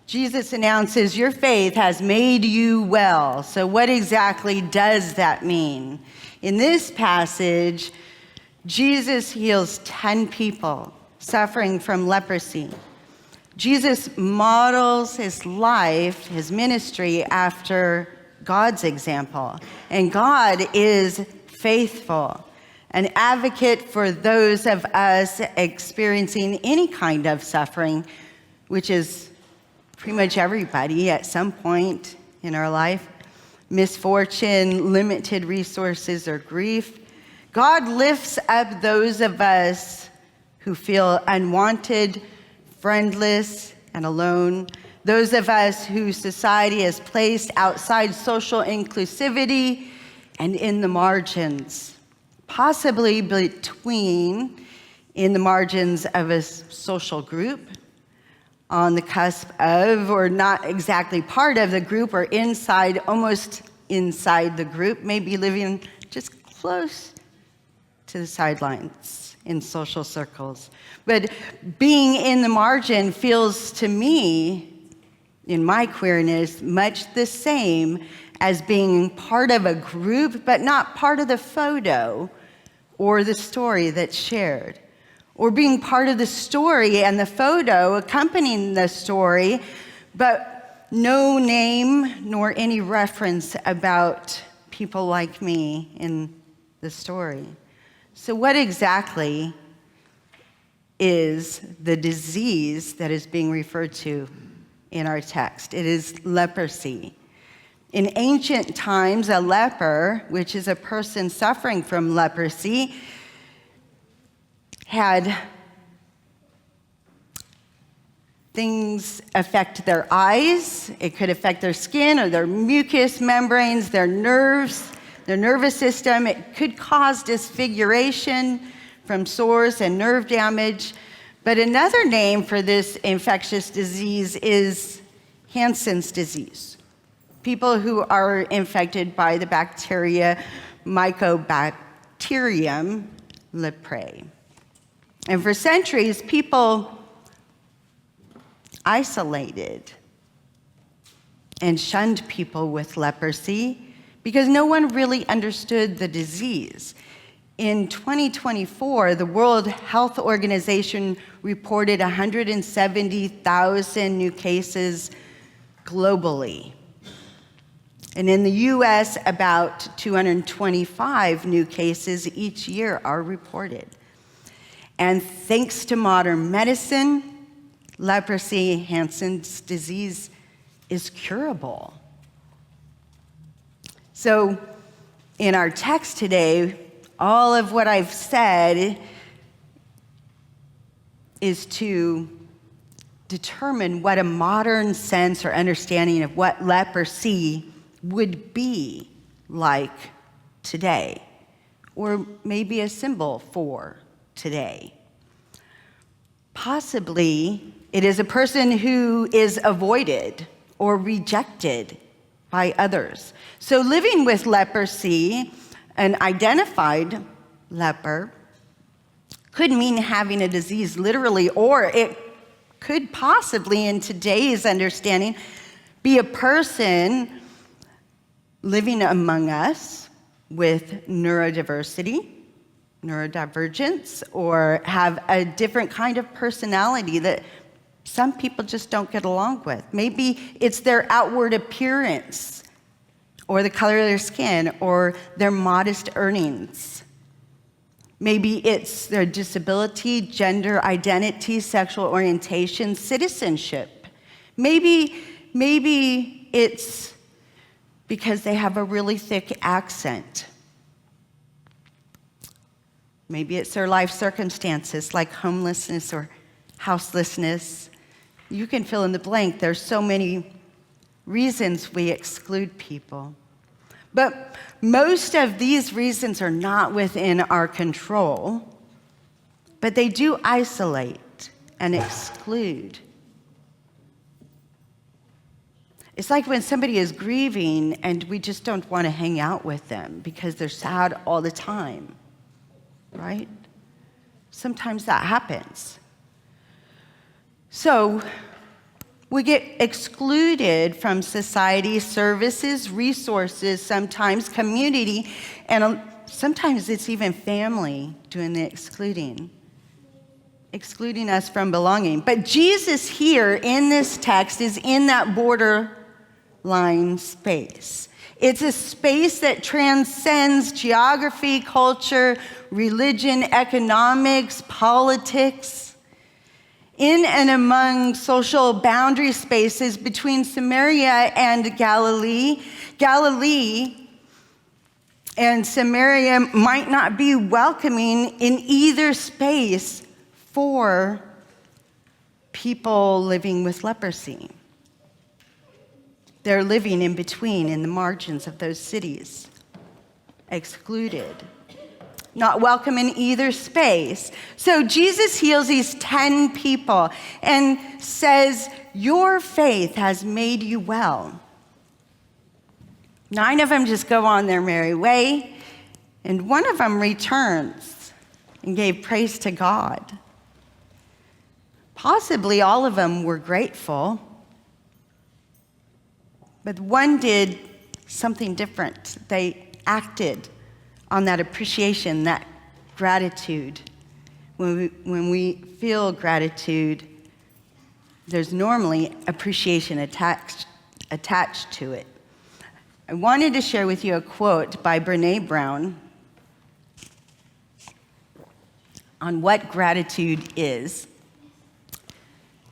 Jesus announces, your faith has made you well. So what exactly does that mean? In this passage, Jesus heals 10 people suffering from leprosy. Jesus models his life, his ministry, after God's example. And God is faithful, an advocate for those of us experiencing any kind of suffering, which is pretty much everybody at some point in our life. Misfortune, limited resources, or grief. God lifts up those of us who feel unwanted, friendless, and alone. Those of us whose society has placed outside social inclusivity and in the margins, possibly between in the margins of a social group, on the cusp of, or not exactly part of the group, or inside, almost inside the group, maybe living just close to the sidelines in social circles. But being in the margin feels to me, in my queerness, much the same as being part of a group, but not part of the photo or the story that's shared. Or being part of the story and the photo accompanying the story, but no name nor any reference about people like me in the story. So what exactly is the disease that is being referred to in our text? It is leprosy. In ancient times, a leper, which is a person suffering from leprosy, had things affect their eyes. It could affect their skin or their mucous membranes, their nerves, their nervous system. It could cause disfiguration from sores and nerve damage. But another name for this infectious disease is Hansen's disease. People who are infected by the bacteria Mycobacterium leprae. And for centuries, people isolated and shunned people with leprosy because no one really understood the disease. In 2024, the World Health Organization reported 170,000 new cases globally. And in the US, about 225 new cases each year are reported. And thanks to modern medicine, leprosy, Hansen's disease, is curable. So in our text today, all of what I've said is to determine what a modern sense or understanding of what leprosy would be like today, or maybe a symbol for today. Possibly, it is a person who is avoided or rejected by others. So living with leprosy, an identified leper, could mean having a disease literally, or it could possibly, in today's understanding, be a person living among us with neurodivergence, or have a different kind of personality that some people just don't get along with. Maybe it's their outward appearance, or the color of their skin, or their modest earnings. Maybe it's their disability, gender identity, sexual orientation, citizenship. Maybe it's because they have a really thick accent. Maybe it's their life circumstances, like homelessness or houselessness. You can fill in the blank. There's so many reasons we exclude people. But most of these reasons are not within our control, but they do isolate and exclude. It's like when somebody is grieving and we just don't want to hang out with them because they're sad all the time, right? Sometimes that happens. So We get excluded from society, services, resources, sometimes community, and sometimes it's even family doing the excluding us from belonging. But Jesus here in this text is in that borderline space. It's a space that transcends geography, culture, religion, economics, politics. In and among social boundary spaces between Samaria and Galilee, Galilee and Samaria might not be welcoming in either space for people living with leprosy. They're living in between, in the margins of those cities, excluded. Not welcome in either space. So Jesus heals these 10 people and says, your faith has made you well. 9 of them just go on their merry way, and 1 of them returns and gave praise to God. Possibly all of them were grateful, but 1 did something different. They acted on that appreciation, that gratitude. When we feel gratitude, there's normally appreciation attached to it. I wanted to share with you a quote by Brené Brown on what gratitude is.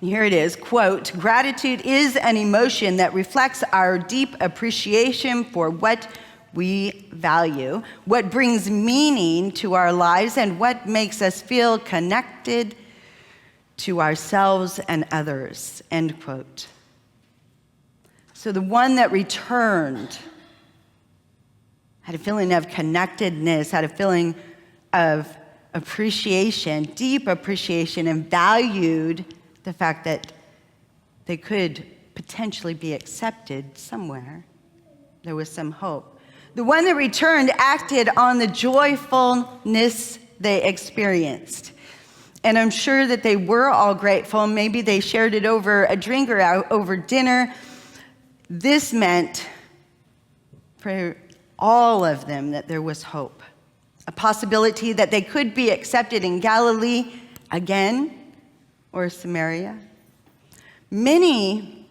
Here it is, quote, gratitude is an emotion that reflects our deep appreciation for what we value, what brings meaning to our lives, and what makes us feel connected to ourselves and others, end quote. So the one that returned had a feeling of connectedness, had a feeling of appreciation, deep appreciation, and valued the fact that they could potentially be accepted somewhere. There was some hope. The one that returned acted on the joyfulness they experienced. And I'm sure that they were all grateful. Maybe they shared it over a drink or over dinner. This meant for all of them that there was hope. A possibility that they could be accepted in Galilee again or Samaria. Many,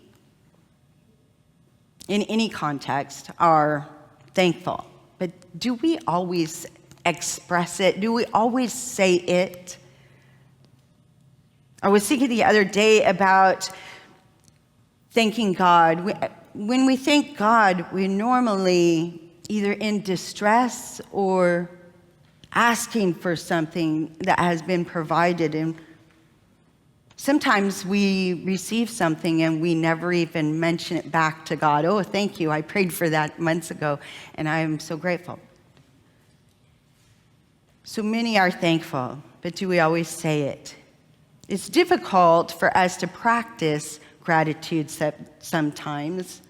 in any context, are thankful. But do we always express it? Do we always say it? I was thinking the other day about thanking God. When we thank God, we're normally either in distress or asking for something that has been provided. And sometimes we receive something and we never even mention it back to God. Oh, thank you. I prayed for that months ago, and I am so grateful. So many are thankful, but do we always say it? It's difficult for us to practice gratitude sometimes.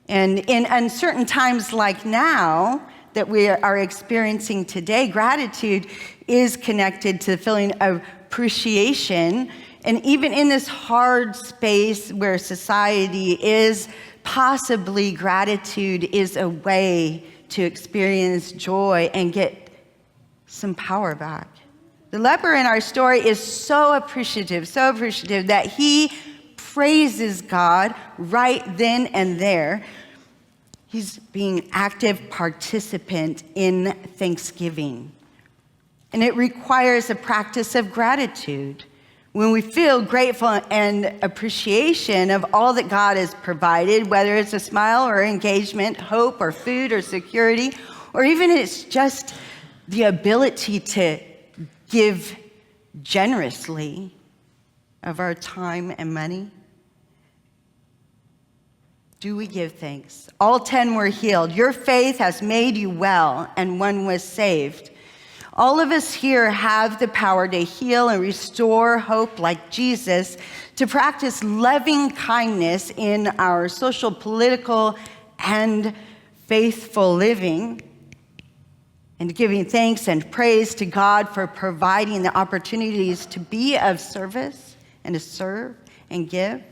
And in uncertain times like now that we are experiencing today, gratitude is connected to the feeling of appreciation. And even in this hard space where society is, possibly gratitude is a way to experience joy and get some power back. The leper in our story is so appreciative that he praises God right then and there. He's being active participant in thanksgiving. And it requires a practice of gratitude. When we feel grateful and appreciation of all that God has provided, whether it's a smile or engagement, hope or food or security, or even it's just the ability to give generously of our time and money. Do we give thanks? All 10 were healed. Your faith has made you well, and 1 was saved. All of us here have the power to heal and restore hope like Jesus, to practice loving kindness in our social, political, and faithful living, and giving thanks and praise to God for providing the opportunities to be of service and to serve and give.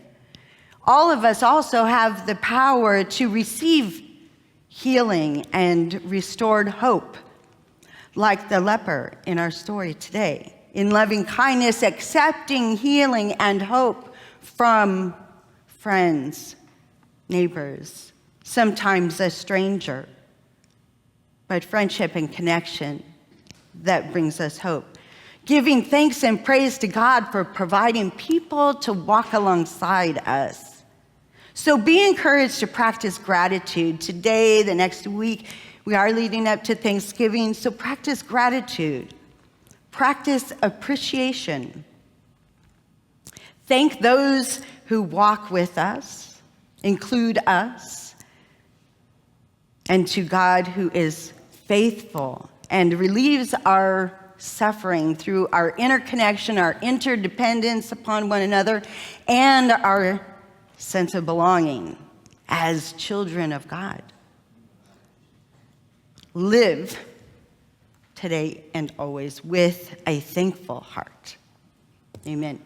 All of us also have the power to receive healing and restored hope, like the leper in our story today, in loving kindness, accepting healing and hope from friends, neighbors, sometimes a stranger, but friendship and connection that brings us hope. Giving thanks and praise to God for providing people to walk alongside us. So be encouraged to practice gratitude today, the next week. We are leading up to Thanksgiving, so practice gratitude. Practice appreciation. Thank those who walk with us, include us, and to God who is faithful and relieves our suffering through our interconnection, our interdependence upon one another, and our sense of belonging as children of God. Live today and always with a thankful heart. Amen.